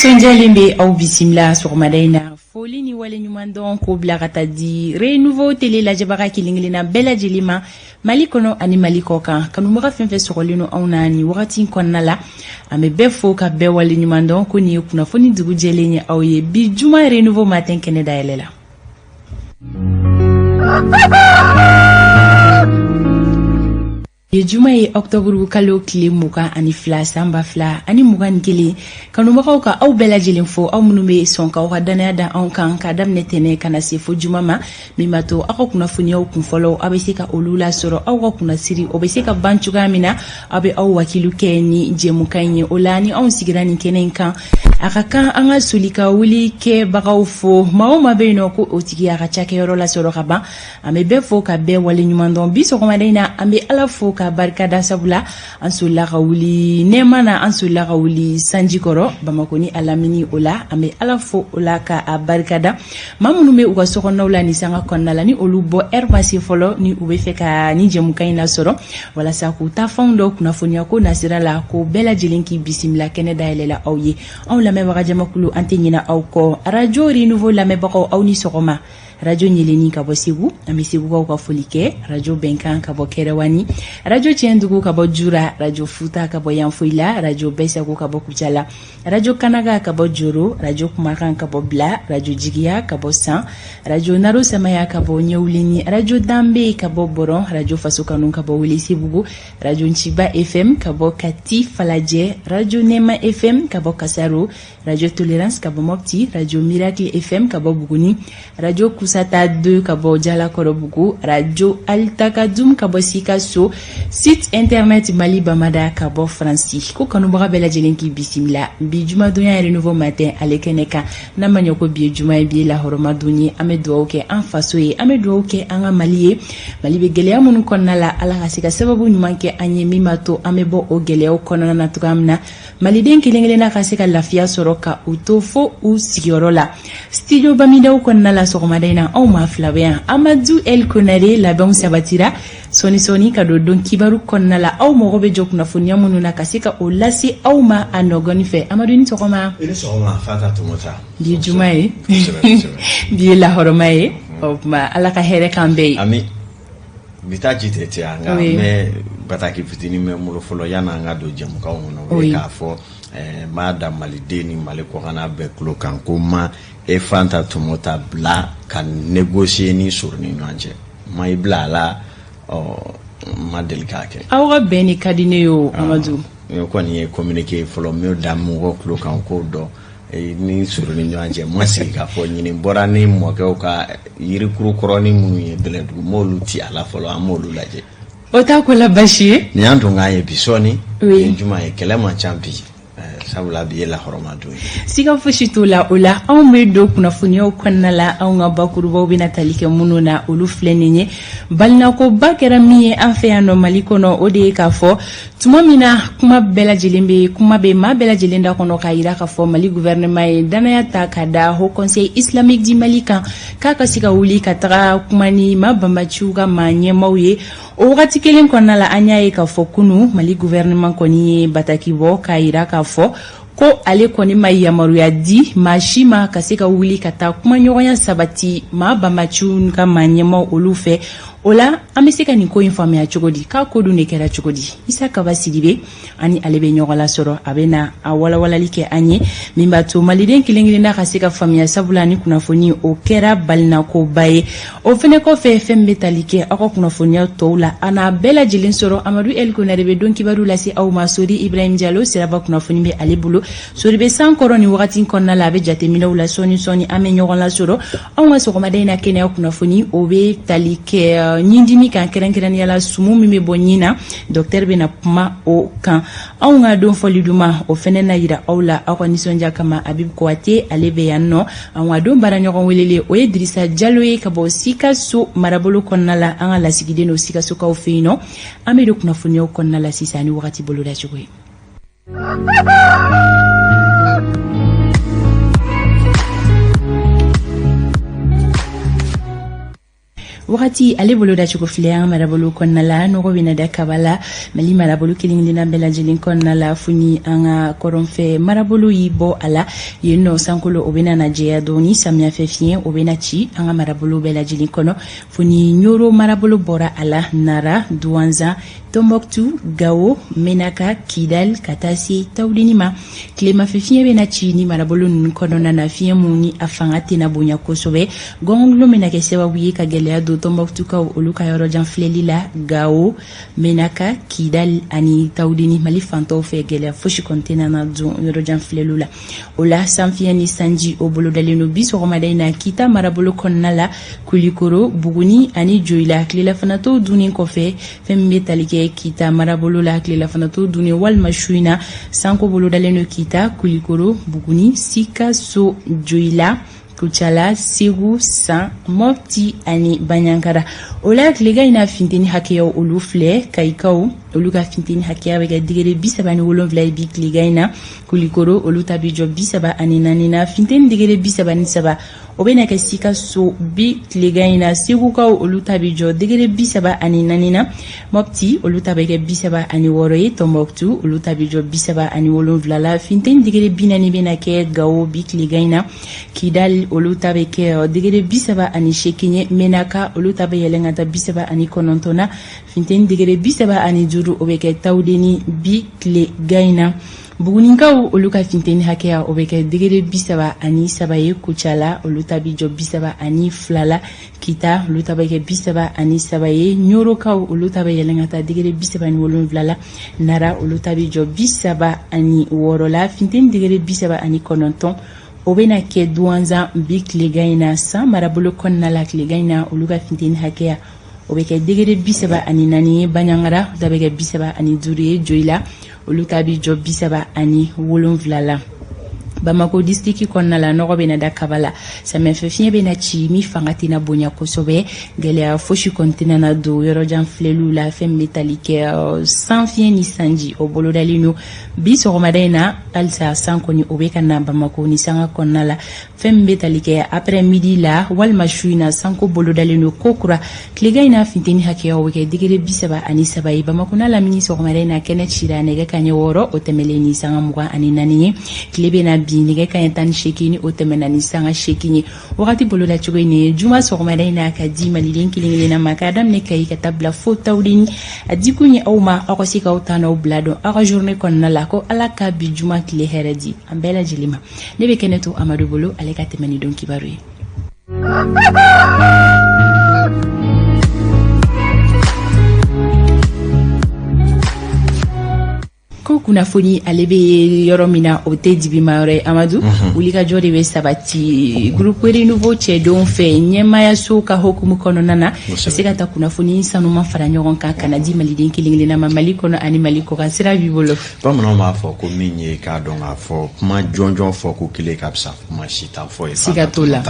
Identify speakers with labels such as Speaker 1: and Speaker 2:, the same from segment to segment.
Speaker 1: Nisonjalembe au bisimla sur Madaina. Foli ni wale nyumandon ko blagata di renouveau télé la jabara kilingilina bela jilima malikono ani malikoka kanu mura fenfe sokolino aunani wakati konnala ame befo ka be wale nyumandon ko ni kuna foni dugu jelenye awye bi juma renouveau matin kene daelela. Juma ye octobre kalo kile muka ani fla samba fla ani muka nkili kanu makaw ka aw bela jelen fo aw munube son ka wa dana da an kan ka dam netene kana se fo juma ma mimato ako kuna funyo kun follow abese ka olula soro aw kuna siri obese ka banchuga mina abe aw wakilu keni jemu kanye olani aw sigirani kenen kan akaka anga sulika wuli ke bagaw fo maoma be no ko otigi aka chake yoro la soro kaba ame be fo ka be wale nyumandon biso ko madina ambe ala fo ka barkada sabula ansulla qawli nemana ansulla qawli sanjikoro bamakoni alamini ola ame alafo ola ka barkada mamunu me uga sokono la ni sanga konnala ni olubo erbasi folo ni ubefeka ni jemukaina soro wala sa ku ta fondo kuna fonya ko nasira la ko bela jilinki bisimla kene daelela awye aw la me baga jamakulu antenyina aw ko radio renouveau la me bako aw ni sokoma radio nyeleni ka bosibu amisibu ka folike radio benkan ka bo kerewani radio chendugu ka bo jura radio futa ka bo yanfuila radio besa ka bo kuchala radio kanaga ka bo juro radio kumakan ka bo bla radio jigia ka bo san radio naro samaya ka bo nyewlini radio dambe ka bo boron radio fasukanu ka bo wilisibugu radio nchiba fm ka bo kati falaje radio nema fm ka bo kasaru radio tolerance ka bo mopti radio miracle fm ka bo buguni radio Kusata 2 kabo Jala Korobugu, Radio Altakadum kabo Sikaso, site internet Mali Bamada kabo Francis. Ko kanubara bela jelenki bisimla. Bijuma dunya renouveau matin alekeneka na manyoko bijuma bi la horoma dunyi amedwa ke en faso e amedwa ke anga maliye malibe gelea munu konnala ala hasika sababu nyumanke anye mimato amebo o gelea konnana na tukamna maliden kilengele na kasika lafia soroka utofo u sigiorola studio bamida konnala sokoma na au maflaben Amadou El Konare la bon sabatira soni kado don kibaru konnala au mogobe jokuna funya mununa kasika o lasi au ma anogoni fe Amadou ni sokoma
Speaker 2: fata tumota
Speaker 1: bi jumae bi la horomae ma alaka here kambe
Speaker 2: ami bitaji tete anga me bataki fitini me mulo folo yana nga do jemu ka wono we ka fo madam malideni maleko kana be klo kankuma e fanta tumota bla kan négocier ni sur ni nanje may bla la madel kake
Speaker 1: awra beni kadine yo Amadou
Speaker 2: ko ni communiquer folo me dam wo klo kanko do ni sur ni nanje mwasi ka fo ni borani mo ka yiri kuru koroni munu ye deledu moluti ala folo amolu laje
Speaker 1: ota ko la bashi
Speaker 2: ni andu ngaye bisoni njuma ye kelema champi sabula biye la horomadu
Speaker 1: siga fushito la ola on me do kuna funyo konnala on nga bakuru bo bina talike mununa olu flenenye balna ko bakera miye anfe ano malikono ode ka fo tumamina kuma bela jilimbe kuma be ma bela jilinda kono kaira ka fo mali gouvernement e dana ya takada ho conseil islamique di malika kaka siga uli katara kuma ni mabamba chuga manye mauye o wakati kelen konnala anyaye ka fo kunu mali gouvernement koni bataki bo kaira ka fo ko ale koni mayamaru ya di mashima kaseka wuli kata kuma nyonya sabati ma bamachu ka manyema olufe ola ameseka ni ko informer ya chogodi ka kodu ne kera chogodi isa ka basidibe ani alebe nyogola soro abena awala wala like anye mimbato maliden kilengile na kaseka famia sabula ni kuna foni o kera balna ko baye o fene ko fe fembe talike ako kuna foni toula ana bela jilin soro Amadou El Konare be donki baru lasi au masori Ibrahim Diallo siraba kuna foni be alibulo sori be sankoro ni wakati konna la be jate minawla soni ame nyogola soro onwa soko madaina kene kuna foni o be talike nyindimi kan kerenkerani yala sumu mime bonyina docteur bena kuma o kan awnga don foliduma o fenena yira awla akoni sonja kama Habib Kouate alebe yanno awnga don baranyo kon welele o Idrissa Diallo e kabo sika so marabolo konnala anga la sigide no sika so ka o feino amedo kuna funyo konnala sisani wakati boloda chukwe wakati ale bolo da chuko file anga marabolo konna la no bina da kabala mali marabolo kilingina bela jelin konna la funi anga koronfe marabolo yibo ala yeno sankolo obena na jeya doni samia fefien obena chi anga marabolo bela jelin kono funi nyoro marabolo bora ala nara duanza Tombouctou, Gao, Menaka, Kidal, Katasi, Taudinima, Klema Fefien Benachi, ni Marabolo Nkonona na Fien Muni, Afangate na Bonya Kosobe, Gonglo Menake Sewa Wiye Kagelea do Tombouctou Ka Oluka Yorojan Flelila, Gao, Menaka, Kidal, Ani Taudini, Malifanto Fe Gelea, Foshi Kontena na Yorojan Flelula. Ola Sanfiani Sanji, Obolo Daleno Bis, Romadena Kita, Marabolo Konala, Kulikoro, Buguni, Ani Joila, Klela Fanato, Dunin Kofe, Femme Talike, Kita marabolo la Klela Fanato, Duni Wal Mashuina, Sanko Bolo Daleno Kita, Kulikoro, Buguni, Sika So Joila, Kuchala, Siru, San, Mopti, Ani Banyankara. Ola Klega ina finteni hakeo olufle, Kaikao, Oluka finteni hakea wega digere bisaba ni wolon vla bi Klega ina, Kulikoro, Olutabi jo bisaba ani nanina, finteni digere bisaba ni saba. Obena ka sika so bi Klega ina, Siru ka Olutabi jo digere bisaba ani nanina, Mopti, Olutabi ke bisaba ani woroye, Tombouctou, Olutabi jo bisaba ani wolon vla la, finteni digere binani bena ke Gao bi Klega ina, Kidal Olutabi ke digere bisaba ani Shekinye, Menaka, Olutabi yelengata bisaba ani konontona, finteni digere bisaba ani juru obeke taudeni bi Klega ina. Buguninkaw oluka finteni hakea obeke digere bisaba ani sabaye kuchala olutabi jo bisaba ani flala kita olutabe bisaba ani sabaye nyoro kaw olutabe yelengata digere bisaba ani wolon flala nara olutabi jo bisaba ani worola finteni digere bisaba ani kononton obena ke duanza bi Klega ina sa marabolo konna la Klega ina oluka finteni hakea obeke digere bisaba ani nani banyangara dabeke bisaba ani duriye joila olutabi jo bisaba ani wolonvlala. Bamako distriki konna la noro bena da kabala sa me fefien bena chi mi fangati na bonya kosobe gelea foshi kontina na do yorojan flelu la fem metalike sans fien ni sanji obolo dalino biso romadena alsa sankoni obeka na Bamako ni sanga konna la fem metalike après midi la wal mashuina sanko bolo dalino kokura Klega ina finteni hakea weke digere bisaba ani sabai Bamako na la ministre romadena Kenneth Chira nega kanye woro otemeleni sanga muga ani nani Klebe na nige kan shekini otemenani sanga shekini wakati bolo la chugene juma sogmada ina ka di malilin kilingile na makadam ne kai ka tabla fota udini adikunya awma akosika utana oblado aka journée kon na lako alaka bi juma kile heredi ambela jilima nebe keneto Amadou Bolo aleka temeni don kibaru kuna foni alebe yoromina ote dibimare Amadou ulika jode we sabati groupe renouveau che don fe nyema ya soka hokumu kono nana sekata kuna foni sanu mafara nyoron ka kanadi malidin kilingile na mamali kono animali ko kasira bibolo
Speaker 2: pamano ma fo ko minye ka don afo ma jonjon fo ko kile kapsa ma shita fo e
Speaker 1: sigatola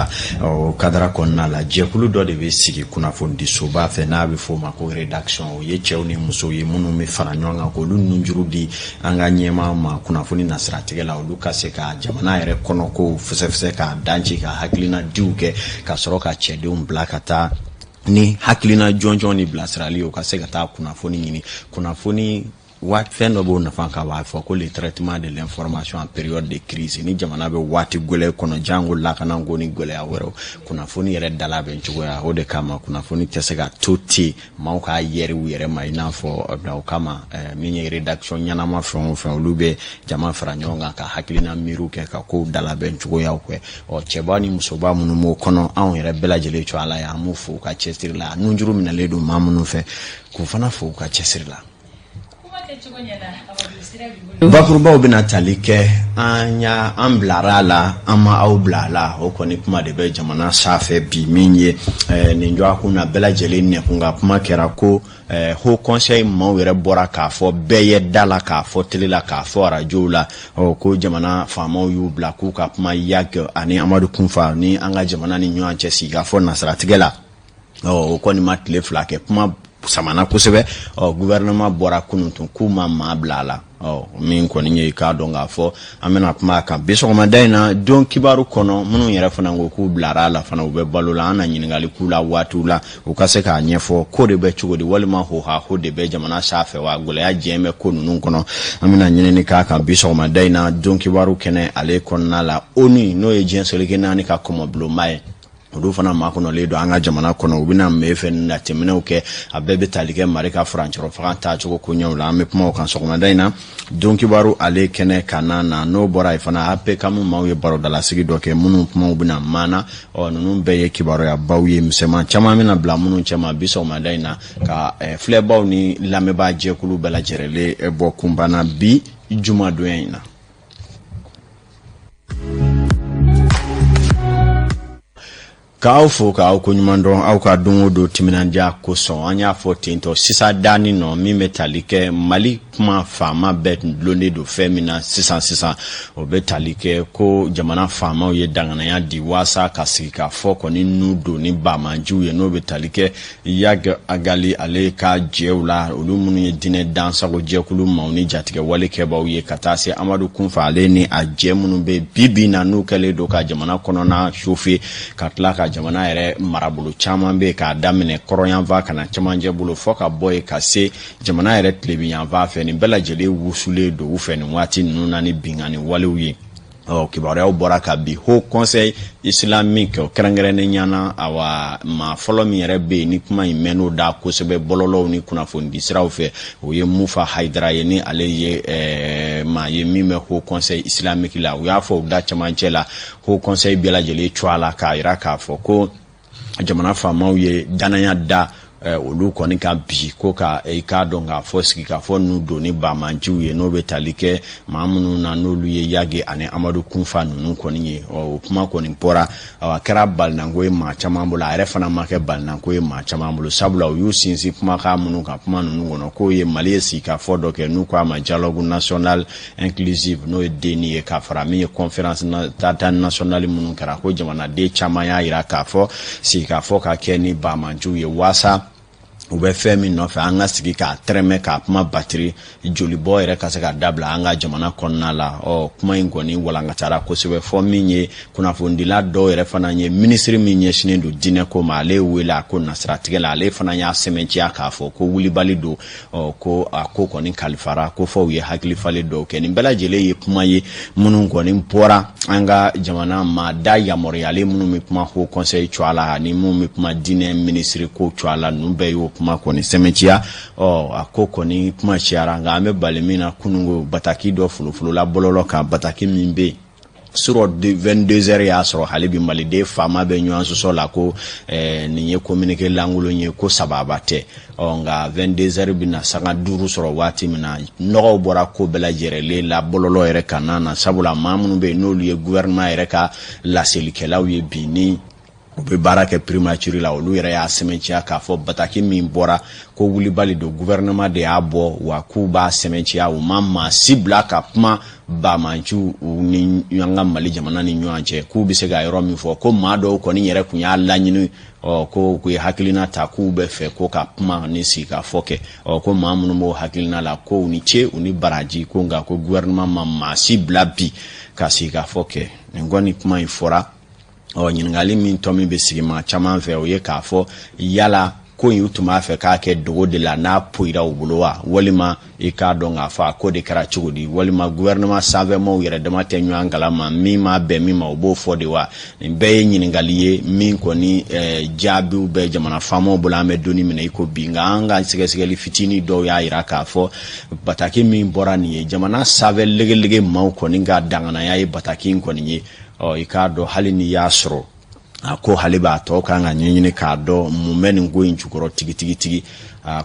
Speaker 2: o kadara konna la jekulu do de be sigi kuna foni di soba fe na be fo ma ko redaction o ye chewni muso ye munu me fara nyonga ko lu nunjuru di anga nyema ma kuna foni na strategie oluka se ka jamana ere kono ko fuse ka danchi ka haklina diuke ka soroka chede blakata ni haklina jonjon ni blasrali o ka se ka ta kuna foni nyini kuna foni wat fendo bo na fanka wa fo ko le traitement de l'information en période de crise ni jamana be wati gole kono jango la kana ngoni gole awero kuna foni yere dala be nchugo ya hode kama kuna foni tesega toti mauka yere wiyere maina fo na kama minye redaction nyana ma fon lube jama franyonga ka hakilina miruke ka ko dala be nchugo ya kwe o chebani musoba munu mo kono an yere bela jele cho ala ya mufu ka chesirla nunjuru mina ledo mamunu fe ku fana fo ka chesirla bakurubaw bena talike anya amblara la ama au blala okoni kuma de be jamana safe bi minye ninjo akuna bela jele ne kunga kuma kera ko ho conseil mo were bora ka fo beye dala ka fo telela ka fo radio la ko jamana famo yu blaku ka kuma yag ani Amadou Kunfa ni anga jamana ni nyo anche siga fo nasara tigela okoni matle flake kuma samana kusebe gouvernement bora kununtun kuma ma blala min kɔni ye k'a dɔn k'a fɔ an bɛna kuma kan bi sɔgɔmada in na don kibaru kɔnɔ minnu yɛrɛ fana ko k'u bilara la fana u bɛ balo la an na ɲininkali k'u la waatiw la u ka se k'a ɲɛfɔ ko de bɛ cogo di walima ho de bɛ jamana sanfɛ wa gɛlɛya jɛn bɛ ko ninnu kɔnɔ an bɛna ɲinini k'a kan bi sɔgɔmada in na don kibaru kɛnɛ ale kɔnɔna la ONU n'o ye diɲɛ seleke naani ka kɔmɔbulonba ye olu fana makɔnɔlen don an ka jamana kɔnɔ u bɛna mɛfɛ na tɛmɛnɛw kɛ a bɛɛ bɛ tali kɛ mari ka furancɛrɔ faga taa cogo ko ɲɛw la an bɛ kuma o kan sɔgɔmada in na don kibaru ale kɛnɛ kana na n'o bɔra ye fana APCAM maaw ye barodalasigi dɔ kɛ minnu kumaw bɛna maana ninnu bɛɛ ye kibaruyabaw ye misɛman caman bɛna bila minnu cɛma bi sɔgɔmada in na ka filɛbaw ni lamɛnbaa jɛkulu bɛɛ lajɛlen bɔ kunbana bi jumadonya in na. K'aw fo k'aw ko ɲuman dɔn aw ka don o don timinandiya kosɔn an y'a fɔ tentɔ sisan dani nɔ min bɛ tali kɛ Mali kuma faama bɛɛ dulonnen don fɛn min na sisan o bɛ tali kɛ ko jamana faamaw ye danganaya di waasa ka sigi ka fɔ kɔni n'u don ni bamanjiw ye n'o bɛ tali kɛ Yag Agali ale ka jɛw la olu minnu ye dinɛ dansago jɛkulu maaw ni jatigɛ walikɛbaw ye ka taa se Amadu Kunfa ale ni a jɛ minnu bɛ bi na n'u kɛlen don ka jamana kɔnɔna chauffer ka tila ka jamana yɛrɛ marabolo caman bɛ k'a daminɛ kɔrɔyanfa kana cɛmancɛ bolo fɔ ka bɔ ye ka se jamana yɛrɛ tilebiyanfa fɛ nin bɛɛ lajɛlen wusulen don u fɛ nin waati ninnu na ni bingani walew ye kibaruyaw bɔra ka bi Haut Conseil Islamique kɛrɛnkɛrɛnnen ɲana awa ma fɔlɔ min yɛrɛ bɛ ni kuma in mɛn'o da kosɛbɛ bɔlɔlɔw ni kunnafoni siraw fɛ o ye Mufa Haidara ye ni ale ye maa ye min bɛ Haut Conseil Islamique la u y'a fɔ u da cɛmancɛ la Haut Conseil bɛɛ lajɛlen cɔ a la k'a yira k'a fɔ ko jamana faamaw ye danaya da olu kɔni ka bi ko ka i ka dɔn k'a fɔ sigi ka fɔ n'u doni bamanjiw ye n'o bɛ tali kɛ maa minnu na n'olu ye Yagi ani Amadu Kunfa ninnu kɔni ye o kuma kɔni bɔra a kɛra balinanko ye maa caman bolo a yɛrɛ fana ma kɛ balinanko ye maa caman bolo sabula u y'u sinsin kumakan minnu kan kuma ninnu kɔnɔ k'o ye Mali ye sigi ka fɔ dɔ kɛ n'u ko a ma dialogue national inclusive n'o ye denni ye ka fara min ye conférence nationale minnu kɛra ko jamanaden caman y'a yira k'a fɔ sigi ka fɔ ka kɛ ni bamanjiw ye waasa u bɛ fɛn min nɔfɛ an ka sigi k'a tɛrɛmɛ k'a kuma batiri jolibɔ yɛrɛ ka se ka dabila an ka jamana kɔnɔna la kuma in kɔni walankatara kosɛbɛ fɔ min ye kunnafonidila dɔw yɛrɛ fana ye minisiri min ɲɛsinen don diinɛ ko ma ale wele a ko nasiratigɛ la ale fana y'a sɛmɛnciya k'a fɔ ko wulibali don ko a ko kɔni kalifara ko fɔ u ye hakilifalen dɔw kɛ nin bɛɛ lajɛlen ye kuma ye minnu kɔni bɔra an ka jamana ma da yamaruyalen minnu bɛ kuma Haut Conseil cɔ a la ani minnu bɛ kuma diinɛ minisiri ko cɔ a la ninnu bɛɛ y'o kuma kɔni sɛmɛnciya a ko kɔni kuma cayara nka an bɛ bali min na kunungo bataki dɔ folofolo la bɔlɔlɔ kan bataki min bɛ sur 22h y'a sɔrɔ hali bi maliden faama bɛ ɲɔgɔn sɔsɔ la ko nin ye communiqué lankolon ye ko sababa tɛ nka 22h bɛna sanga 5 sɔrɔ waati min na nɔgɔw bɔra ko bɛɛ lajɛlen la bɔlɔlɔ yɛrɛ kan na sabula maa minnu bɛ yen n'olu ye gouvernement yɛrɛ ka laselikɛlaw ye bi ni u bɛ baara kɛ primature la olu yɛrɛ y'a sɛmɛnciya k'a fɔ bataki min bɔra ko wulibali don gouvernement de y'a bɔ wa k'u b'a sɛmɛnciya u ma maa si bila ka kuma bamanjiw ni an ka Mali jamana ni ɲɔgɔn cɛ k'u bɛ se ka yɔrɔ min fɔ ko maa dɔw kɔni yɛrɛ kun y'a laɲini ko k'u ye hakilina ta k'u bɛ fɛ ko ka kuma ni sigi ka fɔ kɛ ko maa minnu b'o hakilina la ko u ni ce u ni baraji ko nka ko gouvernement ma maa si bila bi ka sigi ka fɔ kɛ nin kɔni kuma in fɔra ɲininkali min tɔ min bɛ sigi maa caman fɛ o ye k'a fɔ yala ko in u tun b'a fɛ k'a kɛ dogo de la n'a poyira u bolo wa walima i k'a dɔn k'a fɔ a ko de kɛra cogo di walima gouvernement sanfɛmaw yɛrɛ dama tɛ ɲɔgɔn kalama min ma bɛn min ma u b'o fɔ de wa nin bɛɛ ye ɲininkali ye min kɔni jaabiw bɛ jamana faamaw bolo an bɛ donni minɛ i ko bi nka an ka sɛgɛsɛgɛli fitinin dɔw y'a yira k'a fɔ bataki min bɔra nin ye jamana sanfɛ legelege maaw kɔni ka danganaya ye bataki in kɔni ye i k'a dɔn hali ni y'a sɔrɔ a ko hali b'a tɔ kan ka ɲɛɲini k'a dɔn mun bɛ nin ko in jukɔrɔ tigitigi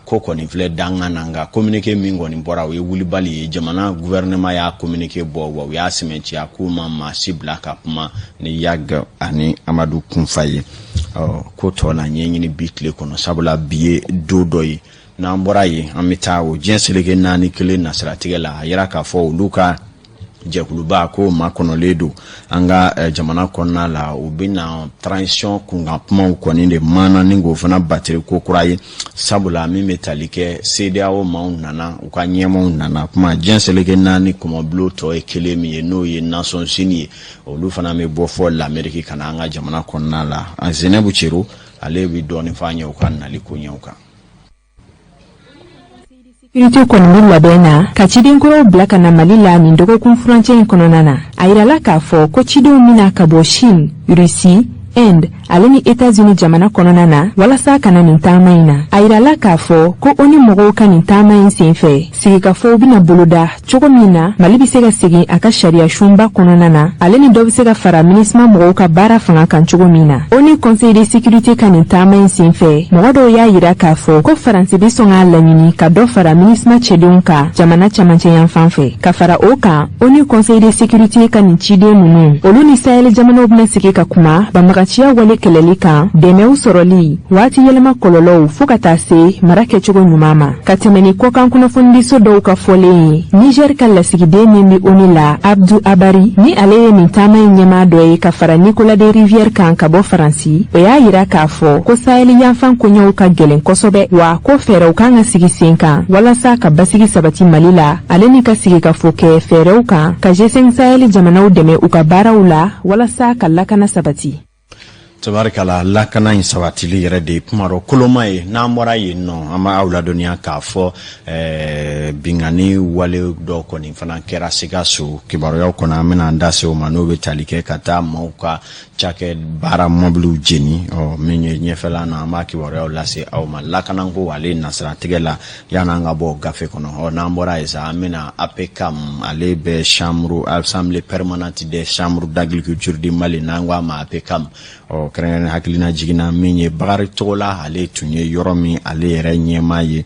Speaker 2: ko kɔni filɛ dangan na nka communiqué min kɔni bɔra o ye wulibali ye jamana gouvernement y'a communiqué bɔ wa u y'a sɛmɛnciya k'u ma maa si bila ka kuma ni Yag ani Amadu Kunfa ye ko tɔ la ɲɛɲini bi tile kɔnɔ sabula bi ye don dɔ ye n'an bɔra ye an bɛ taa o diɲɛ seleke 4 kelen nasiratigɛ la a yira k'a fɔ olu ka jɛkuluba ko ma kɔnɔlen don an ka jamana kɔnɔna la u bɛna transition kunkan kumaw kɔni de mana ni k'o fana batiri ko kura ye sabula min bɛ tali kɛ CEDEAO maaw nana u ka ɲɛmaw nana kuma diɲɛ seleke naani kɔmɔbilo tɔ ye kelen min ye n'o ye Nations Unies ye olu fana bɛ bɔ fɔ l'Amérique ka na an ka jamana kɔnɔna la an Zeynɛbu Cero ale bɛ dɔɔnin fɔ an ye u ka nali ko ɲɛw kan.
Speaker 3: Sécurité kɔni labɛn na ka ciden kuraw bila ka na Mali la nin dɔgɔkun furancɛ in kɔnɔna na a yirala k'a fɔ ko cidenw mina ka bɔ Chine, Russie, Inde ale ni États-Unis jamana kɔnɔna na walasa kana nin taama in na a yirala k'a fɔ ko o ni mɔgɔw ka nin taama in senfɛ sigikafɔw bɛna boloda cogo min na Mali bɛ se ka segin a ka sariya sunba kɔnɔna na ale ni dɔ bɛ se ka fara MINUSMA mɔgɔw ka baara fanga kan cogo min na o ni Conseil de sécurité ka nin taama in senfɛ mɔgɔ dɔw y'a yira k'a fɔ ko Faransi bɛ sɔn k'a laɲini ka dɔ fara MINUSMA cɛdenw kan jamana camancɛ yan fan fɛ ka fara o kan o ni Conseil de sécurité ka nin ciden ninnu olu ni Sahel jamanaw bɛna sigi ka kuma banbagaciya wale kɛlɛli kan dɛmɛw sɔrɔli waati yɛlɛma kɔlɔlɔw fo ka taa se mara kɛcogo ɲuman ma ka tɛmɛ ni kɔkan kunnafonidiso dɔw ka fɔlen ye Niger ka lasigiden min bɛ ONU la Abdou Abari ni ale ye nin taama in ɲɛmaa dɔ ye ka fara Nicolas de Rivière kan ka bɔ Faransi o y'a yira k'a fɔ ko Sahel yanfan koɲɛw ka gɛlɛn kosɛbɛ wa ko fɛɛrɛw kan ka sigi sen kan walasa ka basigi sabati Mali la ale ni ka sigi ka fɔ kɛ fɛɛrɛw kan ka G5 Sahel jamanaw dɛmɛ u ka baaraw la walasa ka lakana sabati.
Speaker 2: Tabarikala lakana in sabatili yɛrɛ de kumaro koloma ye n'an bɔra yen nɔ an b'a aw ladɔnniya k'a fɔ bingani wale dɔ kɔni fana kɛra Sikaso kibaruyaw kɔnɔ an bɛna an da se o ma n'o bɛ tali kɛ ka taa maaw ka cakɛ baara mɔbiliw jeni min ye ɲɛfɛla na an b'a kibaruyaw lase aw ma lakanako ale nasiratigɛ la yan'an ka bɔ gafe kɔnɔ n'an bɔra yen sa an bɛna APCAM ale bɛ chambre assemblée permanente des chambres d'agriculture du Mali n'an ko a ma APCAM kɛrɛnkɛrɛnnen hakilina jiginna min ye Bakari Togola ale tun ye yɔrɔ min ale yɛrɛ ɲɛmaa ye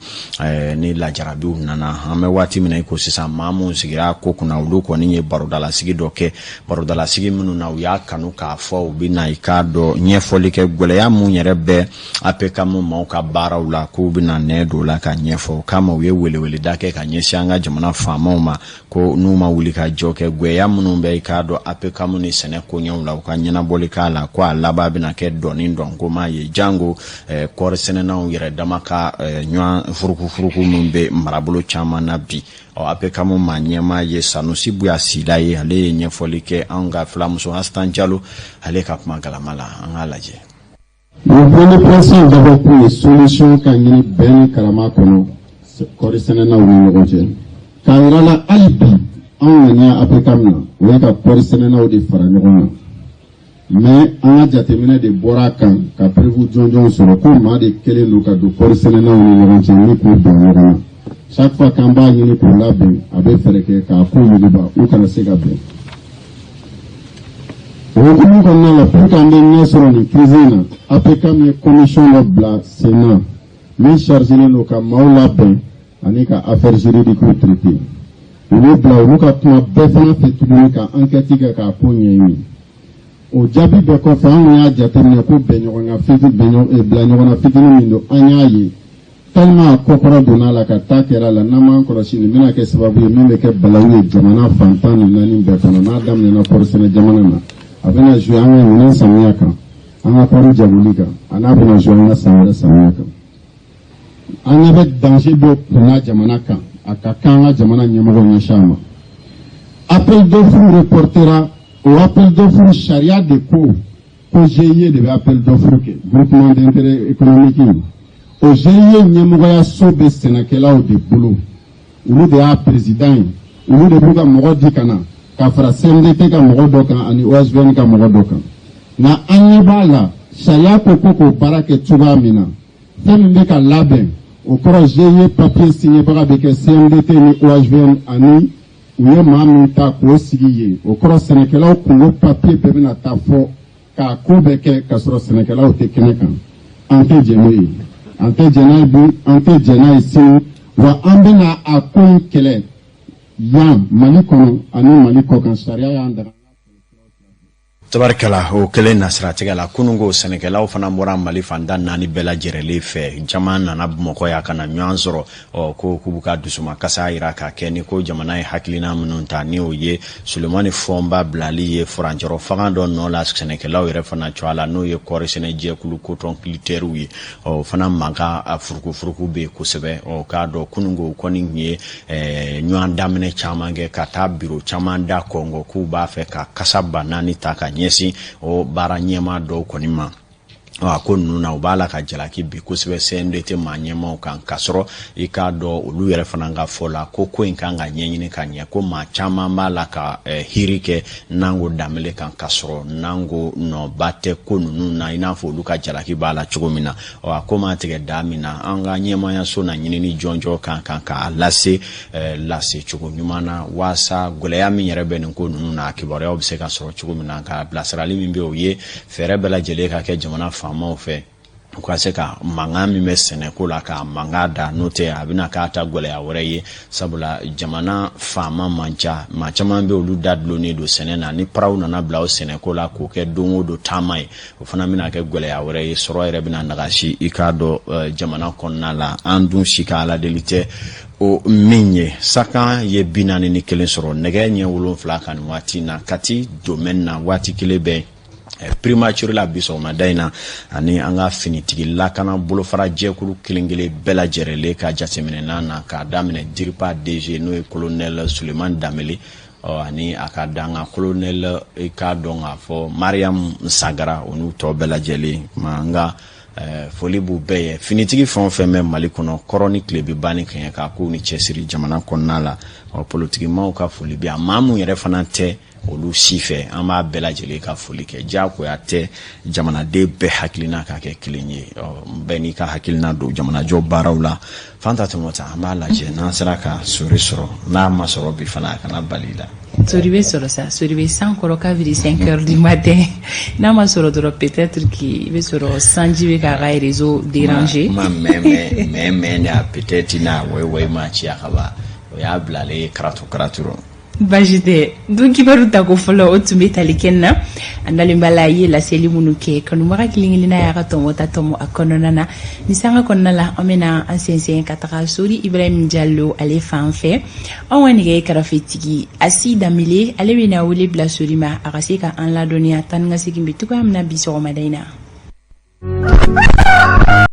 Speaker 2: ni lajarabiw nana an bɛ waati min na i ko sisan maa minnu sigira ko kunna olu kɔni ye barodalasigi dɔ kɛ barodalasigi minnu na u y'a kanu k'a fɔ u bɛ na i k'a dɔn ɲɛfɔli kɛ gɛlɛya mun yɛrɛ bɛ APCAM maaw ka baaraw la k'u bɛ na nɛ don o la ka ɲɛfɔ kama u ye weleweleda kɛ ka ɲɛsin an ka jamana faamaw ma ko n'u ma wuli ka jɔ kɛ gɛlɛya minnu bɛ i k'a dɔn APCAM ni sɛnɛ koɲɛw la u ka ɲɛnabɔli k'a la ko a laban bɛna kɛ dɔɔnin dɔn ko maa ye jango kɔɔri sɛnɛnaw yɛrɛ dama ka ɲɔgɔn furukufuruku min bɛ marabolo caman na bi APCAM ma ɲɛmaa ye Sanusi Buya Sida ye ale ye ɲɛfɔli kɛ an ka filamuso Astan Jalo ale ka kuma galama la an k'a lajɛ.
Speaker 4: Le premier principe d'abord pour les solutions ka ɲini bɛn ni kalama kɔnɔ kɔɔri sɛnɛnaw ni ɲɔgɔn cɛ k'a yira la hali bi anw ŋaniya APCAM na o ye ka kɔɔri sɛnɛnaw de fara ɲɔgɔn na. Mais an ka jateminɛ de bɔra kan ka prévu jɔnjɔn sɔrɔ ko maa de kelen don ka don kɔɔri sɛnɛnaw ni ɲɔgɔn cɛ ni k'u don ɲɔgɔn na chaque fois k'an b'a ɲini k'u labɛn a bɛ fɛɛrɛ kɛ k'a ko yuguba u kana se ka bɛn o hukumu kɔnɔna la pour qu'an bɛ ɲɛ sɔrɔ nin crise in na APCAM ye commission dɔ bila sen na min chargelen don ka maaw labɛn ani ka affaire juridique traiter u bɛ bila olu ka kuma bɛɛ fana fɛ tuguni ka enquête kɛ k'a ko ɲɛɲini o jaabi bɛɛ kɔfɛ an y'a jateminɛ ko bɛnɲɔgɔnya bila ɲɔgɔnna fitinin min don an y'a ye tellement a kɔkɔrɔ donna la ka taa kɛra la n'an m'an kɔlɔsi nin bɛna kɛ sababu ye min bɛ kɛ balawu ye jamana fantan ni naani bɛɛ kɔnɔ n'a daminɛna kɔɔri sɛnɛ jamana na a bɛna jouer an ka ɲinɛ samiya kan an ka kɔɔri jagoli kan a n'a bɛna jouer an ka san wɛrɛ samiya kan an ɲɛ bɛ danger dɔ kunna jamana kan a ka kan an ka jamana ɲɛmɔgɔw ɲɛsin a ma appel d'offre reportera o appel d'offre charia de ko GIE de bɛ appel d'offre kɛ groupement d'intérêt économique o GIE ɲɛmɔgɔya so bɛ sɛnɛkɛlaw de bolo olu de y'a président ye olu de b'u ka mɔgɔ di ka na ka fara CNDT ka mɔgɔ dɔ kan ani OSVN ka mɔgɔ dɔ kan nka an ɲɛ b'a la sariya ko k'o baara kɛ cogoya min na fɛn min bɛ ka labɛn o kɔrɔ GIE papier signebaga bɛ kɛ CNDT ni OSVN ani u ye maa min ta k'o sigi yen o kɔrɔ sɛnɛkɛlaw kungo papier bɛɛ bɛna taa fɔ k'a ko bɛɛ kɛ ka sɔrɔ sɛnɛkɛlaw tɛ kɛnɛ kan an tɛ jɛn n'o ye an tɛ jɛn n'a ye bi an tɛ jɛn n'a ye sini wa an bɛna a ko in kɛlɛ yan Mali kɔnɔ ani Mali kɔkan sariya y'an daga.
Speaker 2: tabarkala o kelen nasiratigɛ la kunungo sɛnɛkɛlaw fana bɔra Mali fanda 4 bɛɛ lajɛlen fɛ jama nana Bamakɔ ya kana ɲɔgɔn sɔrɔ ko k'u ka dusuma kasa yira ka kɛ ni ko jamana ye hakilina minnu ta ni o ye Sulemani Fɔnba bilali ye furancɛrɔ fanga dɔ nɔ la sɛnɛkɛlaw yɛrɛ fana cɔ a la n'o ye kɔɔri sɛnɛ jɛkulu coton culteurs ye fana mankan a furukufuruku bɛ kosɛbɛ k'a dɔn kunungo kɔni ye ɲɔgɔn daminɛ caman kɛ ka taa biro caman da Kɔngɔ k'u b'a fɛ ka kasa ba 4 ta ka ɲɛsin o baara ɲɛma dɔw kɔni ma ko ninnu na u b'a la ka jalaki bi kosɛbɛ CNDT maa ɲɛmaw kan ka sɔrɔ i k'a dɔn olu yɛrɛ fana ka fɔ la ko in kan ka ɲɛɲini ka ɲɛ ko maa caman b'a la ka hiri kɛ n'ango danbele kan ka sɔrɔ n'ango nɔba tɛ ko ninnu na i n'a fɔ olu ka jalaki b'a la cogo min na ko ma tigɛ da min na an ka ɲɛmayaso na ɲinini jɔnjɔ kan k'a lase cogo ɲuman na waasa gɛlɛya min yɛrɛ bɛ nin ko ninnu na kibaruyaw bɛ se ka sɔrɔ cogo min na ka bilasirali min bɛ o ye fɛɛrɛ bɛɛ lajɛlen ka kɛ jamana faamaw fɛ u ka se ka mankan min bɛ sɛnɛko la ka mankan da n'o tɛ a bɛna k'a ta gɛlɛya wɛrɛ ye sabula jamana faama man ca maa caman bɛ olu da dulonnen don sɛnɛ na ni paraw nana bila o sɛnɛko la k'o kɛ don o don taama ye o fana bɛna kɛ gɛlɛya wɛrɛ ye sɔrɔ yɛrɛ bɛna nagasi i k'a dɔn jamana kɔnɔna la an dun si ka ala deli tɛ o min ye Sakan ye 41 sɔrɔ nɛgɛ ɲɛ 7 kan nin waati na Kati domaine na waati kelen bɛɛ primature la bisɔgɔmada in na ani an ka finitigi lakana bolofara jɛkulu kelen-kelen bɛɛ lajɛlen ka jateminɛna na k'a daminɛ Diripa DG n'o ye colonel Sulemani Danbele ani a ka danga colonel i k'a dɔn k'a fɔ Mariam Sagara o n'u tɔ bɛɛ lajɛlen an ka foli b'u bɛɛ ye finitigi fɛn o fɛn bɛ Mali kɔnɔ kɔrɔ ni tile bɛ ban ni kɛɲɛ k'a k'u ni cɛsiri jamana kɔnɔna la politikimaw ka foli bɛ yan maa mun yɛrɛ fana tɛ olu si fɛ an b'a bɛɛ lajɛlen ka foli kɛ jagoya tɛ jamanaden bɛɛ hakilina ka kɛ kelen ye bɛɛ n'i ka hakilina don jamanajɔ baaraw la fanta tɛmɛ ta an b'a lajɛ n'an sera ka sori sɔrɔ n'a ma sɔrɔ bi fana a kana bali la
Speaker 1: sori bɛ sɔrɔ sa sori bɛ san kɔrɔ kabiri 5 heures du matin n'a ma sɔrɔ dɔrɔn peut-être que i bɛ sɔrɔ sanji bɛ k'a ka réseau déranger
Speaker 2: mais ne a peut-être n'a wai ma ci a ka ba o y'a bilalen karatu
Speaker 1: baasi tɛ don kibaru ta ko fɔlɔ o tun bɛ tali kɛ na an dalen b'a la ye laseli minnu kɛ kanubaga kelen-kelenna y'a ka tɔmɔ tɔmɔ a kɔnɔna na ni sanga kɔnɔna la an bɛna an sɛnsɛn ka taga Sori Ibrahim Diallo ale fan fɛ an ka nɛgɛ kɛrɛfɛtigi Asi Danbele ale bɛna wele bila Sori ma a ka se ka an ladɔnniya tan ni ka segin bɛ cogoya min na bi sɔgɔmada in na